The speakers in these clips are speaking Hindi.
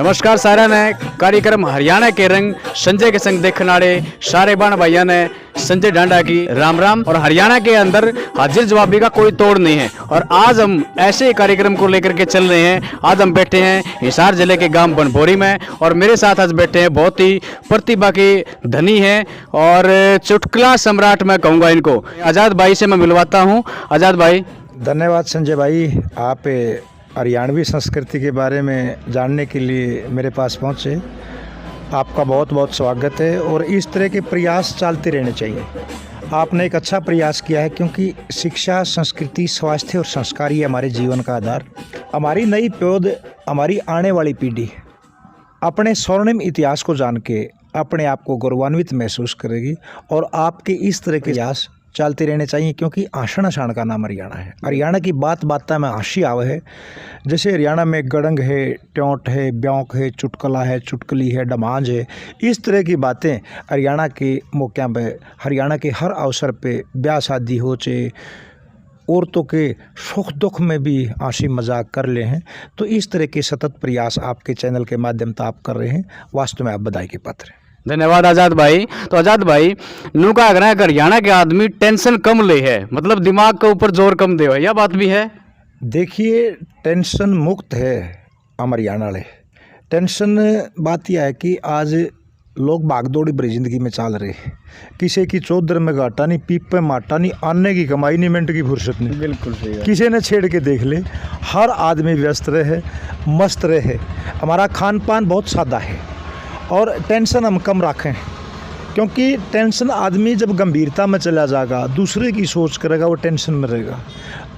नमस्कार सारा ने कार्यक्रम हरियाणा के रंग संजय के संग देखने वाले सारे बाण भाइयों ने संजय डांडा की राम राम। और हरियाणा के अंदर हाजिर जवाबी का कोई तोड़ नहीं है और आज हम ऐसे ही कार्यक्रम को लेकर के चल रहे हैं। आज हम बैठे हैं हिसार जिले के गांव बनभोरी में और मेरे साथ आज बैठे हैं बहुत ही प्रतिभा के धनी हैं और चुटकुला सम्राट मैं कहूँगा इनको। आज़ाद भाई से मैं मिलवाता हूँ। आज़ाद भाई, धन्यवाद संजय भाई, आप हरियाणवी संस्कृति के बारे में जानने के लिए मेरे पास पहुँचे। आपका बहुत बहुत स्वागत है और इस तरह के प्रयास चलते रहने चाहिए। आपने एक अच्छा प्रयास किया है क्योंकि शिक्षा, संस्कृति, स्वास्थ्य और संस्कार ही हमारे जीवन का आधार। हमारी नई पीढ़ी, हमारी आने वाली पीढ़ी अपने स्वर्णिम इतिहास को जान के अपने आप को गौरवान्वित महसूस करेगी और आपके इस तरह के प्रयास चलते रहने चाहिए क्योंकि आषाढ़ आषाढ़ का नाम हरियाणा है। हरियाणा की बात बात में हंसी आवे है। जैसे हरियाणा में गड़ंग है, ट्योंट है, ब्योंक है, चुटकुला है, चुटकुली है, डमांज है, इस तरह की बातें हरियाणा के मौक़ों पे, हरियाणा के हर अवसर पे, ब्याह शादी हो चाहे औरतों के सुख दुख में भी हंसी मजाक कर ले हैं। तो इस तरह के सतत प्रयास आपके चैनल के माध्यम से आप कर रहे हैं, वास्तव में आप बधाई के पात्र हैं। धन्यवाद आज़ाद भाई। तो आज़ाद भाई, नू का आग्रह है कि हरियाणा के आदमी टेंशन कम ले है, मतलब दिमाग के ऊपर जोर कम दे, यह बात भी है? देखिए, टेंशन मुक्त है हम हरियाणा वाले। टेंशन बात यह है कि आज लोग भागदौड़ी भरी जिंदगी में चल रहे हैं। किसी की चौधर में घाटा नहीं, पीप पे माटा नहीं, आने की कमाई नहीं, मिनट की फुर्सत नहीं। बिल्कुल सही है। किसी ने छेड़ के देख ले। हर आदमी व्यस्त रहे, मस्त रहे। हमारा खान पान बहुत सादा है और टेंशन हम कम रखें क्योंकि टेंशन आदमी जब गंभीरता में चला जाएगा, दूसरे की सोच करेगा, वो टेंशन में रहेगा।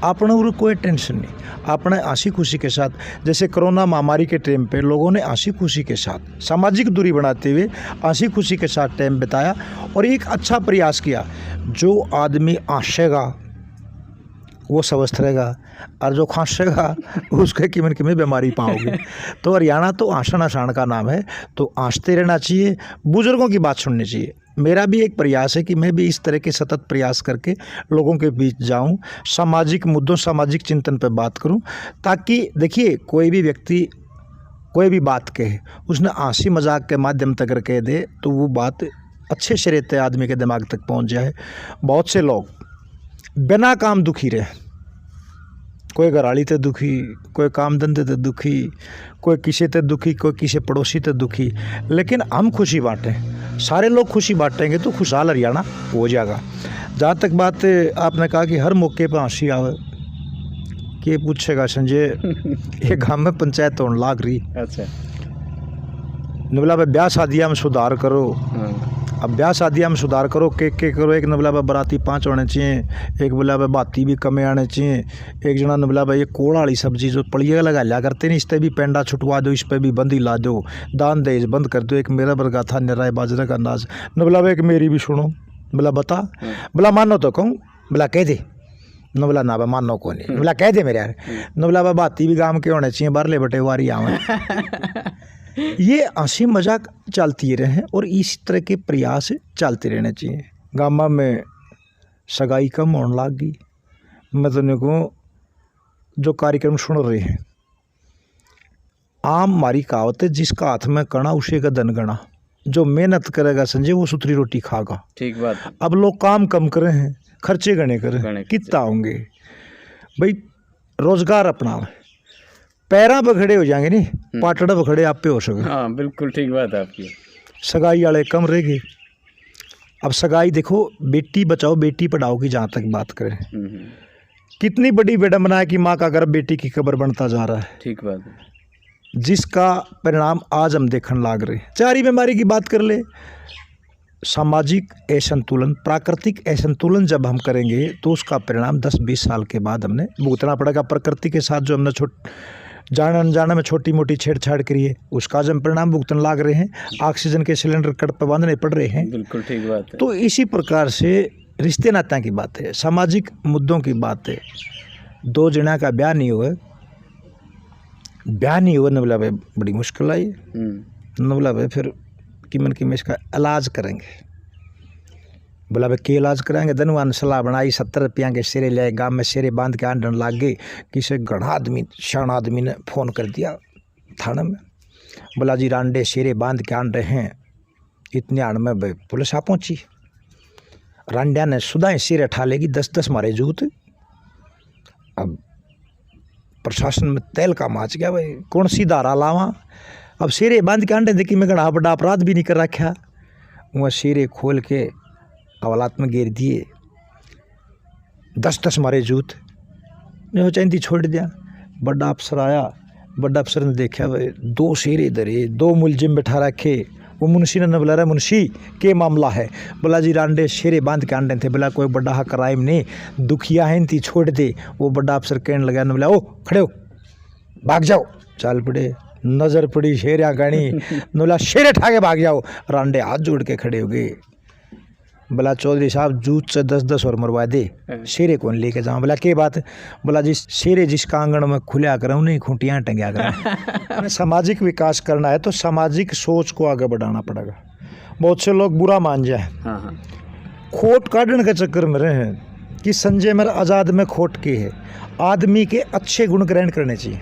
अपने और कोई टेंशन नहीं, अपने हंसी खुशी के साथ, जैसे कोरोना महामारी के टाइम पे लोगों ने हंसी खुशी के साथ सामाजिक दूरी बनाते हुए हंसी खुशी के साथ टाइम बिताया और एक अच्छा प्रयास किया। जो आदमी हंसेगा वो स्वस्थ रहेगा और जो खांसेगा उसके किमन किमें बीमारी पाओगे। तो हरियाणा तो आसान आसान का नाम है, तो हंसते रहना चाहिए, बुजुर्गों की बात सुननी चाहिए। मेरा भी एक प्रयास है कि मैं भी इस तरह के सतत प्रयास करके लोगों के बीच जाऊं, सामाजिक मुद्दों, सामाजिक चिंतन पर बात करूं, ताकि देखिए कोई भी व्यक्ति कोई भी बात कहे, उसने हंसी मजाक के माध्यम तक कह दे तो वो बात अच्छे से रहते आदमी के दिमाग तक पहुँच जाए। बहुत से लोग बिना काम दुखी रहे, कोई घराली ते दुखी, कोई काम धंधे ते दुखी, कोई किसी ते दुखी, कोई किसी पड़ोसी ते दुखी, लेकिन हम खुशी बांटें, सारे लोग खुशी बांटेंगे तो खुशहाल हरियाणा हो जाएगा। जहाँ तक बात आपने कहा कि हर मौके पर हंसी आवे, कि पूछेगा संजय ये गाँव में पंचायत होने लाग रही। अच्छा, नबला भाई ब्याह शादियाँ में सुधार करो। अब ब्याह शादियाँ में सुधार करो, के करो। एक नबला भाई बराती 5 होने चाहिए, एक बोला भाई बाती भी कमे आने चाहिए, एक जना नबला भाई ये कोड़ वाली सब्जी जो पड़िया लगा लिया करते नहीं, इस पर भी पेंडा छुटवा दो, इस पर भी बंदी ला दो, दान दहेज बंद कर दो। एक मेरा बरगा था निराय बाजरे का अंदाज। नबला भाई एक मेरी भी सुनो। बोला बता। बोला मानो तो कहूँ। बोला कह दे। न बोला ना भाई मानो को नहीं। बोला कह दे मेरे यार। न बोला भाई बाती भी गाँव के होने चाहिए, बारले बटे वारी आवे। ये हंसी मजाक चलती रहे और इस तरह के प्रयास चलते रहने चाहिए। गाँव में सगाई कम होने लग गई। मैं तो को जो कार्यक्रम सुन रहे हैं, आम हमारी कहावत है, जिसका हाथ में कणा उसे का धन गणा। जो मेहनत करेगा संजय वो सुथरी रोटी खागा। ठीक बात। अब लोग काम कम करे हैं, खर्चे गणे करें, कितना होंगे भाई। रोजगार अपना पैरा बखड़े हो जाएंगे नहीं, पाटड़ा बखड़े आप पे हो सके। हाँ बिल्कुल ठीक बात है आपकी। सगाई वाले कम रहेंगे। अब सगाई देखो, बेटी बचाओ बेटी पढ़ाओ की जहाँ तक बात करें, कितनी बड़ी विडंबना है कि माँ का गर्भ बेटी की कब्र बनता जा रहा है। ठीक बात है। जिसका परिणाम आज हम देखने लाग रहे हैं। चारी बीमारी की बात कर ले, सामाजिक असंतुलन, प्राकृतिक असंतुलन जब हम करेंगे तो उसका परिणाम 10-20 साल के बाद हमने भुगतना पड़ेगा। प्रकृति के साथ जो हमने जाने अनजाने में छोटी मोटी छेड़छाड़ करी है, उसका जब परिणाम भुगतन लाग रहे हैं। ऑक्सीजन के सिलेंडर कट पर बांधने पड़ रहे हैं। बिल्कुल ठीक बात है। तो इसी प्रकार से रिश्ते नाता की बात है, सामाजिक मुद्दों की बात है। 2 जना का ब्याह नहीं हुआ न बोला भाई बड़ी मुश्किल आई। न बोला भाई फिर किमन की में इसका इलाज करेंगे। बोला भाई के इलाज कराएंगे। धनवान सलाह बनाई, 70 रुपया के शेरे ले, गाँव में शेरे बांध के आंडन लाग गए। किसी गढ़ा आदमी, शान आदमी ने फ़ोन कर दिया थाना में। बोला जी रांडे शेरे बांध के आन रहे हैं। इतने आड़ में पुलिस आ पहुंची। रांडिया ने सुधाएं शेरे ठा लेगी 10-10 मारे जूत। अब प्रशासन में तेल का माच गया भाई, कौन सी धारा लावा। अब शेरे बांध के आंडे देखी मैं गणा बड़ा अपराध भी नहीं कर रखा। वह शेरे खोल के हवालात में गिर दिए, 10-10 मारे जूत ने हो चैंती छोड़ दिया। बड़ा अफसर आया, बड़ा अफसर ने देखा भाई 2 शेरे धरे, 2 मुलजिम बैठा रखे। वो मुंशी ने बोला रहा मुंशी के मामला है। बोला जी रांडे शेरे बांध के आंडे थे। बोला कोई बड़ा क्राइम नहीं, दुखिया है इनती छोड़ दे। वो बड़ा अफसर कहने लगा, बोला ओ खड़े हो, भाग जाओ। चल पड़े, नजर पड़ी शेरिया गानी, बोला शेरे ठाके भाग जाओ। रांडे हाथ जोड़ के खड़े हो गए। बोला चौधरी साहब जूत से 10-10 और मरवा दे, शेरे कौन लेके जाऊँ। बोला के बात। बोला जी शेरे जिसका आंगन में खुला कर नहीं खूंटियाँ टंगिया कर। सामाजिक विकास करना है तो सामाजिक सोच को आगे बढ़ाना पड़ेगा। बहुत से लोग बुरा मान जाए, खोट काटने के चक्कर में रहे हैं कि संजय मेरा आज़ाद में खोट के है। आदमी के अच्छे गुण ग्रहण करने चाहिए।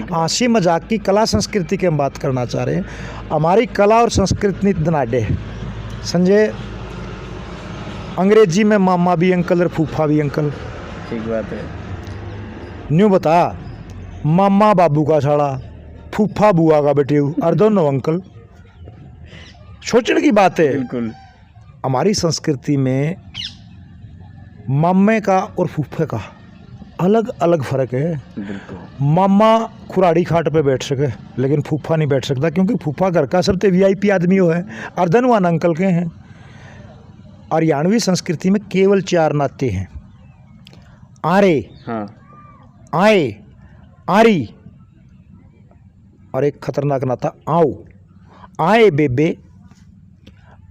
हंसी मजाक की कला संस्कृति की हम बात करना चाह रहे हैं। हमारी कला और संस्कृति दनाडे है। संजय अंग्रेजी में मामा भी अंकल और फूफा भी अंकल। ठीक बात है। न्यू बता, मामा बाबू का साड़ा, फूफा बुआ का बेटे और दोनों अंकल। सोचने की बात है। बिल्कुल। हमारी संस्कृति में मामे का और फूफे का अलग अलग फर्क है। बिल्कुल। मामा खुराड़ी खाट पे बैठ सके लेकिन फूफा नहीं बैठ सकता, क्योंकि फूफा घर का सबसे वीआईपी आदमी हो है और धनवान अंकल के हैं। हरियाणवी संस्कृति में केवल 4 नाते हैं, आरे, आए, आरी और एक खतरनाक नाता आओ। आए बेबे,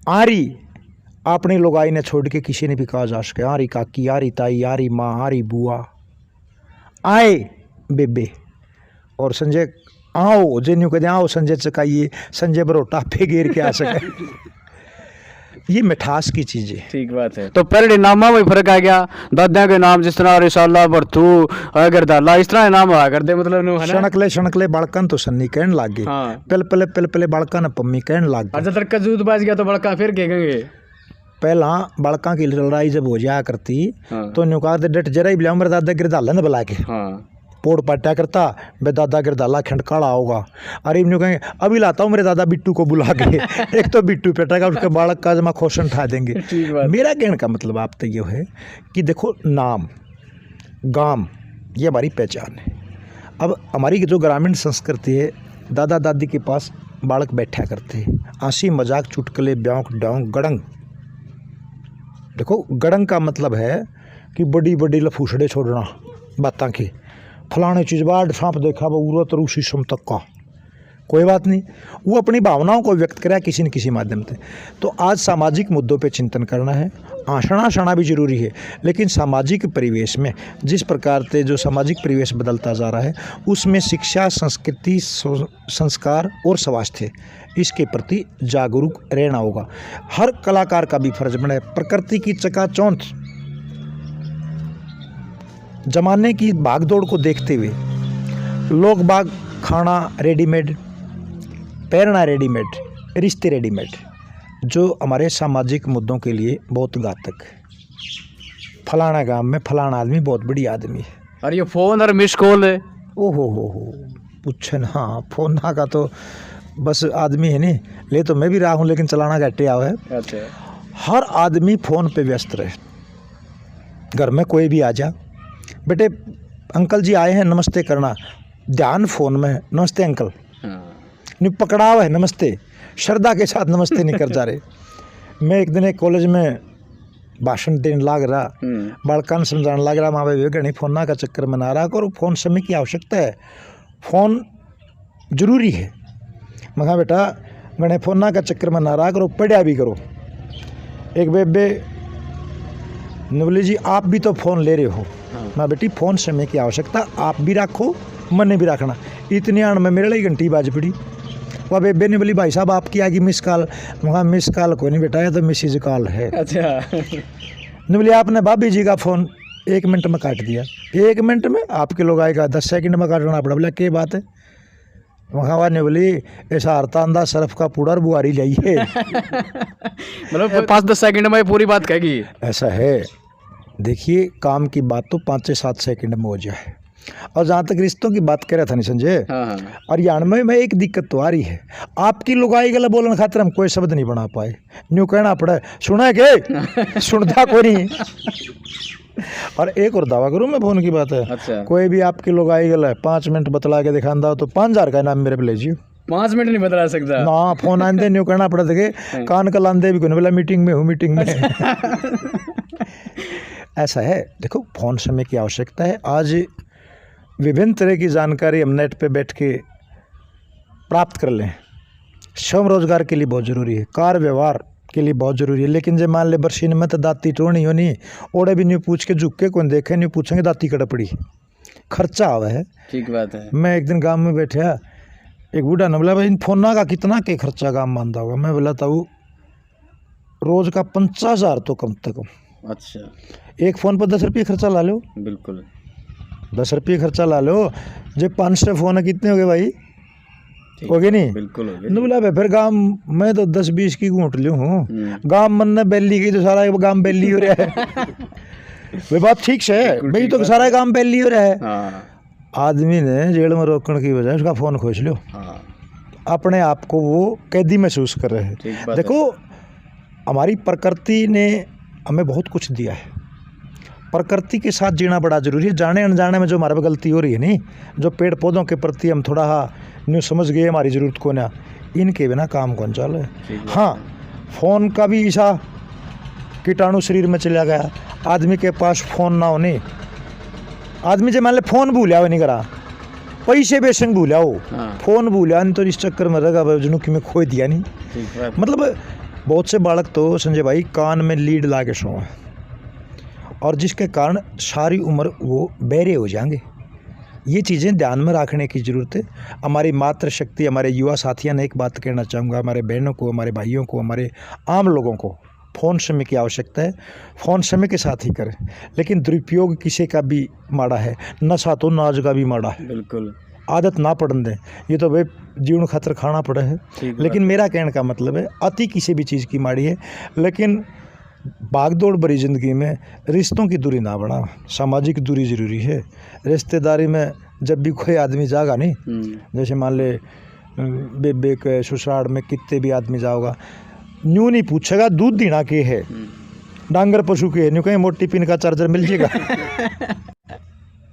आरी अपने लोग आई ने छोड़ के किसी ने भी कहा जा सके। आरी काकी, आरी ताई, आरी माँ, आरी बुआ। आए बेबे और संजय आओ, जिन्हों कहते आओ संजय चकाइए, संजय बरोटा पे गिर के आ सके। ये मिठास की चीज़ है। ठीक बात है। तो पहले नामा में फर्क आ गया। दादा के नाम जिस तरह रिसाला बरथू गर्दाला इस तरह नाम हुआ करते, मतलब शणकले शणकले बालकन तो सन्नी कहने लग गए। पल पले बालकन पम्मी कहने लग गए। जब तक जूत बाज गया तो बड़का फिर कहेंगे। पहला बालका की लड़ाई जब हो जाया करती तो न्यू कहा डट जरा ही बुला मेरे दादा गिरदाला ने बुला के पोड़ पाटा करता, बे दादा गिरदाला खंडकाड़ा होगा। अरे न्यू कहेंगे अभी लाता हूँ मेरे दादा बिट्टू को बुला के। एक तो बिट्टू पेटेगा, उसके बालक का जमा खोशन उठा देंगे। मेरा कहने का मतलब आप तो ये है कि देखो नाम गाम ये हमारी पहचान है। अब हमारी जो ग्रामीण संस्कृति है, दादा दादी के पास बालक बैठा करते हैं, हंसी मजाक चुटकले ब्योंक डोंक गड़ंग। देखो गड़ंग का मतलब है कि बड़ी बड़ी लफूसड़े छोड़ना बातें की, फलाने चीज़ बाढ़ सांप देखा वो उरत रूसी सम तक का, कोई बात नहीं। वो अपनी भावनाओं को व्यक्त करा किसी न किसी माध्यम से। तो आज सामाजिक मुद्दों पे चिंतन करना है। आशना शाना भी जरूरी है, लेकिन सामाजिक परिवेश में जिस प्रकार से जो सामाजिक परिवेश बदलता जा रहा है उसमें शिक्षा, संस्कृति, संस्कार और स्वास्थ्य इसके प्रति जागरूक रहना होगा। हर कलाकार का भी फर्ज बना है। प्रकृति की चकाचौंध जमाने की भागदौड़ को देखते हुए लोग बाग खाना रेडीमेड, पहनना रेडीमेड, रिश्ते रेडीमेड, जो हमारे सामाजिक मुद्दों के लिए बहुत घातक है। फलाना गांव में फलाना आदमी बहुत बड़ी आदमी है और ये फ़ोन और मिस कॉल है। ओहो हो पूछे ना। हाँ फ़ोन ना का तो बस आदमी है नहीं, ले तो मैं भी रहा हूँ लेकिन चलाना घटे आओ है। अच्छा। हर आदमी फ़ोन पे व्यस्त रहे। घर में कोई भी आ जा, बेटे अंकल जी आए हैं नमस्ते करना, ध्यान फ़ोन में है, नमस्ते अंकल। नहीं पकड़ा हुआ है नमस्ते, श्रद्धा के साथ नमस्ते नहीं कर जा रहे। मैं एक दिन एक कॉलेज में भाषण देने लग रहा, बालकान समझाने लग रहा, माँ भाई गणी फ़ोन का चक्कर में ना रहा करो, फ़ोन समय की आवश्यकता है, फ़ोन जरूरी है। मैं कहा बेटा गणे फ़ोन का चक्कर में ना रहा करो, पढ़िया भी करो। एक बेबे ने बोली जी आप भी तो फ़ोन ले रहे हो। मैं बेटी फ़ोन समय की आवश्यकता आप भी रखो, मन भी रखना। इतने आण में मेरे लिए घंटी बाज पड़ी। वह बेबे ने बोली भाई साहब आपकी आगे मिस कॉल। वहाँ मिस कॉल कोई नहीं बेटा, ये तो मिसिज कॉल है। अच्छा। ने बोली आपने भाभी जी का फ़ोन 1 मिनट में काट दिया। 1 मिनट में आपके लोग आएगा 10 सेकंड में काटना पड़ा। बोला क्या बात है, वहाँ ने बोली ऐसा हरता अंदा सरफ का पूरा बुआरी जाइए। मतलब 5-10 सेकंड में पूरी बात कहेगी। ऐसा है, देखिए काम की बात तो 5 से 7 सेकंड में हो जाए। और जहाँ तक रिश्तों की बात कर रहा था नहीं संजय, हाँ। और यान में एक दिक्कत तो आ रही है, आपकी लुगाई गला बोलने खातिर हम कोई शब्द नहीं बना पाए, न्यू कहना पड़ा सुना है के सुनता कोई नहीं। और एक और दावा करूँ मैं फोन की बात है, अच्छा। कोई भी आपकी लुगाई गला 5 मिनट बतला के दिखांदा हो तो 5000 का इनाम मेरे पे ले जियो। 5 मिनट नहीं बदला सकता ना, फोन आंदे न्यू कहना पड़ा था कि कान का लांदे भी कोई बोला मीटिंग में हूँ, मीटिंग में। ऐसा है, देखो फोन समय की आवश्यकता है। आज विभिन्न तरह की जानकारी हम नेट पे बैठ के प्राप्त कर लें, स्वयं रोजगार के लिए बहुत ज़रूरी है, कार व्यवहार के लिए बहुत ज़रूरी है। लेकिन जब मान ले बरसीन में तो दाती टोनी होनी, ओड़े भी नहीं पूछ के झुक के कौन देखे, नहीं पूछेंगे दाती कड़पड़ी, खर्चा आवा है। ठीक बात है। मैं एक दिन गाँव में बैठा, एक बूढ़ा ने बोला भाई इन फोना का कितना के खर्चा गाँव मानता होगा। मैं बोला था वो रोज़ का 50,000 तो कम से कम। अच्छा, एक फ़ोन पर 10 रुपये खर्चा ला लो, बिल्कुल 10 रुपये खर्चा ला लो। जब 500 फ़ोन कितने हो गए भाई, हो गए नहीं? बिल्कुल हो गए। न बोला फिर गांव मैं तो 10-20 की घूट लियो हूँ, गांव मन ने बैली की तो सारा गांव बैली हो रहा है। वे बात ठीक से है भाई, तो सारा गांव बैली हो रहा है। हाँ। आदमी ने जेल में रोकने की वजह उसका फ़ोन खोज लियो, हाँ। अपने आप को वो कैदी महसूस कर रहे हैं। देखो हमारी प्रकृति ने हमें बहुत कुछ दिया है, प्रकृति के साथ जीना बड़ा ज़रूरी है। जाने अनजाने में जो हमारे पे गलती हो रही है नहीं, जो पेड़ पौधों के प्रति हम थोड़ा न्यू समझ गए हमारी ज़रूरत को ना, इनके बिना काम कौन चले। हाँ, फ़ोन का भी ऐसा कीटाणु शरीर में चला गया, आदमी के पास फ़ोन ना होने, आदमी जब मान ले फ़ोन भूलिया हो नहीं करा, पैसे बेशंग भूलिया हो, फ़ोन भूलिया नहीं तो इस चक्कर में रहेगा जुनूकी में खोई दिया नहीं। मतलब बहुत से बालक तो संजय भाई कान में लीड ला के सोए, और जिसके कारण सारी उम्र वो बहरे हो जाएंगे। ये चीज़ें ध्यान में रखने की ज़रूरत है। हमारी मातृशक्ति, हमारे युवा साथियों ने एक बात कहना चाहूँगा, हमारे बहनों को, हमारे भाइयों को, हमारे आम लोगों को, फ़ोन समय की आवश्यकता है, फ़ोन समय के साथ ही करें। लेकिन दुरुपयोग किसी का भी माड़ा है, नशा तो नाज का भी माड़ा है। बिल्कुल, आदत ना पड़न दें, ये तो भाई जीवन खातर खाना पड़ा है। लेकिन मेरा कहने का मतलब है अति किसी भी चीज़ की माड़ी है, लेकिन भागदौड़ भरी ज़िंदगी में रिश्तों की दूरी ना बढ़ा, सामाजिक दूरी ज़रूरी है। रिश्तेदारी में जब भी कोई आदमी जाएगा नहीं, जैसे मान ले बेबे के ससुराल में कितने भी आदमी जाओगा, न्यू नहीं पूछेगा दूध देना के है, डांगर पशु के है, न्यू कहीं मोटी पिन का चार्जर मिल जाएगा।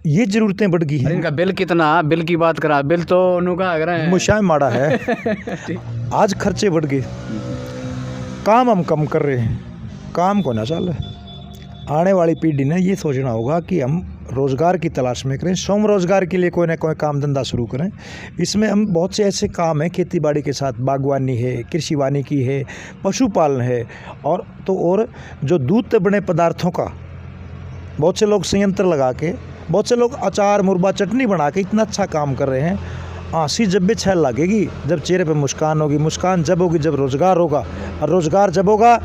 ये ज़रूरतें बढ़ गई हैं। इनका बिल कितना, बिल की बात करा, बिल तो उनका अगर है मुशाह माड़ा है। आज खर्चे बढ़ गए, काम हम कम कर रहे हैं, काम को ना चल रहा। आने वाली पीढ़ी ने ये सोचना होगा कि हम रोज़गार की तलाश में करें, स्वयं रोज़गार के लिए कोई ना कोई काम धंधा शुरू करें। इसमें हम बहुत से ऐसे काम हैं, खेती बाड़ी के साथ बागवानी है, कृषि वानिकी है, पशुपालन है, और तो और जो दूध से बने पदार्थों का बहुत से लोग संयंत्र लगा के, बहुत से लोग अचार मुरबा चटनी बना के इतना अच्छा काम कर रहे हैं। आंसी जब भी छल लगेगी, जब चेहरे पे मुस्कान होगी, मुस्कान जब होगी जब रोज़गार होगा, और रोज़गार जब होगा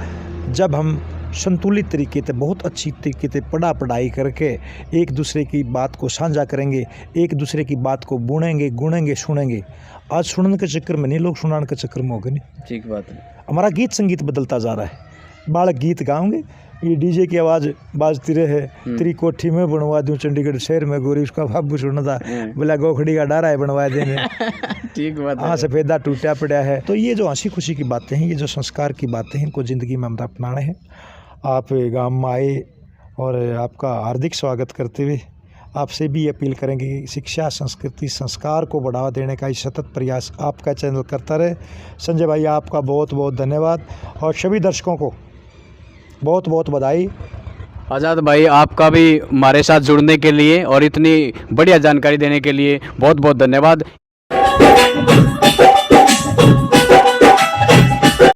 जब हम संतुलित तरीके से, बहुत अच्छी तरीके से पढ़ाई करके एक दूसरे की बात को साझा करेंगे, एक दूसरे की बात को बुनेंगे, गुनेंगे, सुनेंगे। आज सुनने के चक्कर में नहीं, लोग सुनाने के चक्कर में हो गए नहीं। ठीक बात है। हमारा गीत संगीत बदलता जा रहा है, बालक गीत गाओगे, ये डीजे की आवाज़ बाजती रहे, तेरी कोठी में बनवा दूँ चंडीगढ़ शहर में गोरी, उसका बाबू सुना था बोला गोखड़ी का डारा है बनवा देने। ठीक बात है। हाँ, सफ़ेदा टूटा पड़ा है। तो ये जो हंसी खुशी की बातें हैं, ये जो संस्कार की बातें हैं, इनको ज़िंदगी में हम अपनाने हैं। आप गाँव में आए और आपका हार्दिक स्वागत करते हुए आपसे भी अपील करेंगे कि शिक्षा, संस्कृति, संस्कार को बढ़ावा देने का सतत प्रयास आपका चैनल करता रहे। संजय भाई, आपका बहुत बहुत धन्यवाद, और सभी दर्शकों को बहुत बहुत बधाई। आज़ाद भाई, आपका भी हमारे साथ जुड़ने के लिए और इतनी बढ़िया जानकारी देने के लिए बहुत बहुत धन्यवाद।